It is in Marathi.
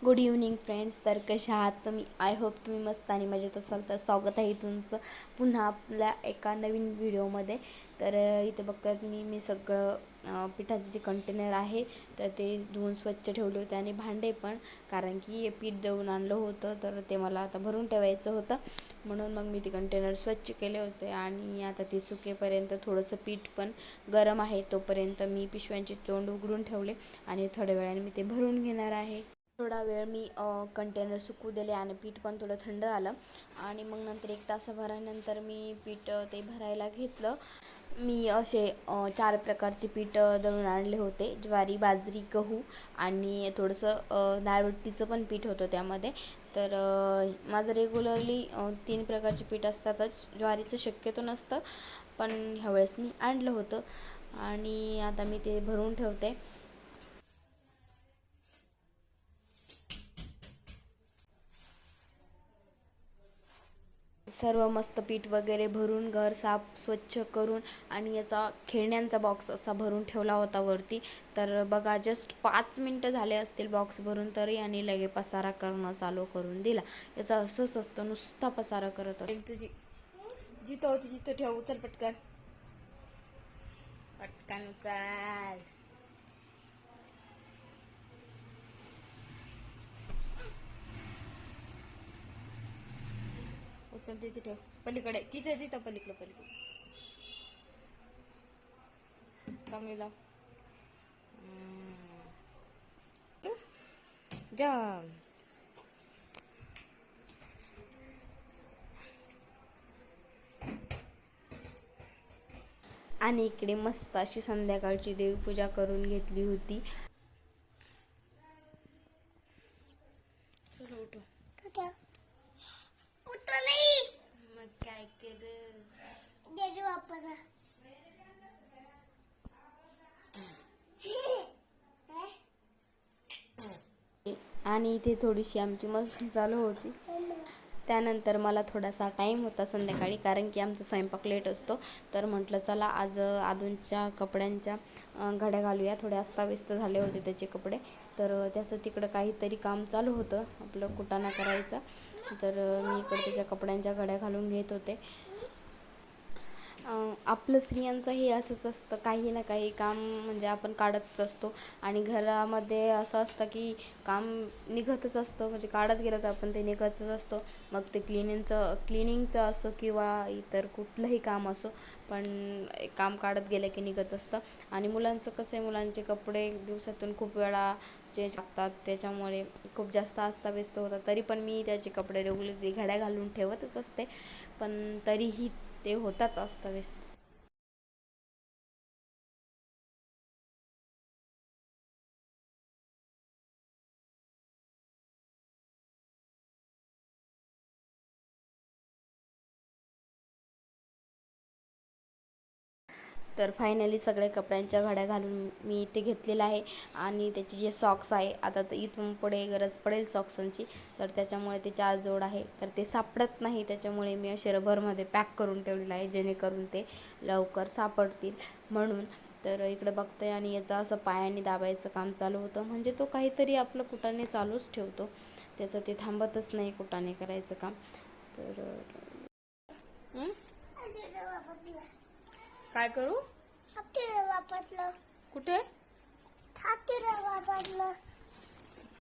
Good evening friends. तर कशा आहात तुम्ही? आय होप तुम्ही मस्त आणि मजेत असाल. तर स्वागत आहे तुमचं पुन्हा आपल्या एका नवीन व्हिडिओमध्ये. तर इथे बघतात मी सगळं पिठाचे जे कंटेनर आहे तर ते धुवून स्वच्छ ठेवले होते आणि भांडे पण, कारण की पीठ दळून आणलं होतं तर ते मला आता भरून ठेवायचं होतं. म्हणून मग मी ते कंटेनर स्वच्छ केले होते आणि आता ते सुकेपर्यंत थोडंसं पीठ पण गरम आहे तोपर्यंत मी पिशव्यांचे तोंड उघडून ठेवले आणि थोड्या वेळाने मी ते भरून घेणार आहे. थोडा वेळ मी कंटेनर सुकू दिले आणि पीठ पण थोडं थंड आलं आणि मग नंतर 1 तासाभरानंतर मी पीठ ते भरायला घेतलं. मी असे 4 प्रकारचे पीठ दळून आणले होते. ज्वारी, बाजरी, गहू आणि थोडंसं डाळबट्टीचं पण पीठ होतं त्यामध्ये. तर माझं रेग्युलरली 3 प्रकारचे पीठ असतातच. ज्वारीचं शक्यतो नसतं, पण ह्यावेळेस मी आणलं होतं आणि आता मी ते भरून ठेवते. सर्व मस्त पीठ वगैरे भरून घर साफ स्वच्छ करून आणि याचा खेळण्यांचा बॉक्स असा भरून ठेवला होता वरती. तर बघा, जस्ट 5 मिनटं झाले असतील बॉक्स भरून तरी आणि लगे पसारा करणं चालू करून दिला. याचा असंच असतं, नुसता पसारा करत असतो. तुझी जिथं होती तिथं ठेव. उचल पटकन, पटकन उचल. उचल तिथे ठेव. पलीकडे तिथे तिथं पलीकडे पलीकडे चांगली लाव. जा. आणि इकडे मस्त अशी संध्याकाळची देवपूजा करून घेतली होती. चला उठो. मग काय कर. आणि इथे थोडीशी आमची मस्ती चालू होती. त्यानंतर मला थोडासा टाईम होता संध्याकाळी, कारण की आमचा स्वयंपाक लेट असतो. तर म्हटलं चला आज आदूंच्या कपड्यांच्या घड्या घालूया. थोडे अस्ताव्यस्त झाले होते त्याचे कपडे, तर त्याचं तिकडं काहीतरी काम चालू होतं आपलं कुटाणा करायचा. तर मी इकडे त्याच्या कपड्यांच्या घड्या घालून घेत होते. आपलं स्त्रियांचं हे असंच असतं, काही ना काही काम म्हणजे आपण काढतच असतो आणि घरामध्ये असं असतं की काम निघतच असतं, म्हणजे काढत गेलं तर आपण ते निघतच असतो. मग ते क्लिनिंगचं असो किंवा इतर कुठलंही काम असो, पण काम काढत गेलं की निघत असतं. आणि मुलांचं कसं आहे, मुलांचे कपडे दिवसातून खूप वेळा चेंज लागतात, त्याच्यामुळे खूप जास्त अस्ताव्यस्त होतात. तरी पण मी त्याचे कपडे रेग्युलरली घड्या घालून ठेवतच असते, पण तरीही ते होताच अस्ताव्यस्त. तर फायनली सगळ्या कपड्यांच्या घड्या घालून मी इथे घेतलेलं आहे. आणि त्याचे जे सॉक्स आहे, आता तर इथून पुढे गरज पडेल सॉक्सांची, तर त्याच्यामुळे ते 4 जोड आहे. तर ते सापडत नाही, त्याच्यामुळे मी असे रबरमध्ये पॅक करून ठेवलेलं आहे, जेणेकरून ते लवकर सापडतील म्हणून. तर इकडे बघते आणि याचं असं पायाने दाबायचं काम चालू होतं, म्हणजे तो काहीतरी आपलं कुटाणे चालूच ठेवतो, त्याचं ते थांबतच नाही कुटाणे करायचं काम. तर काय करू? कुठे?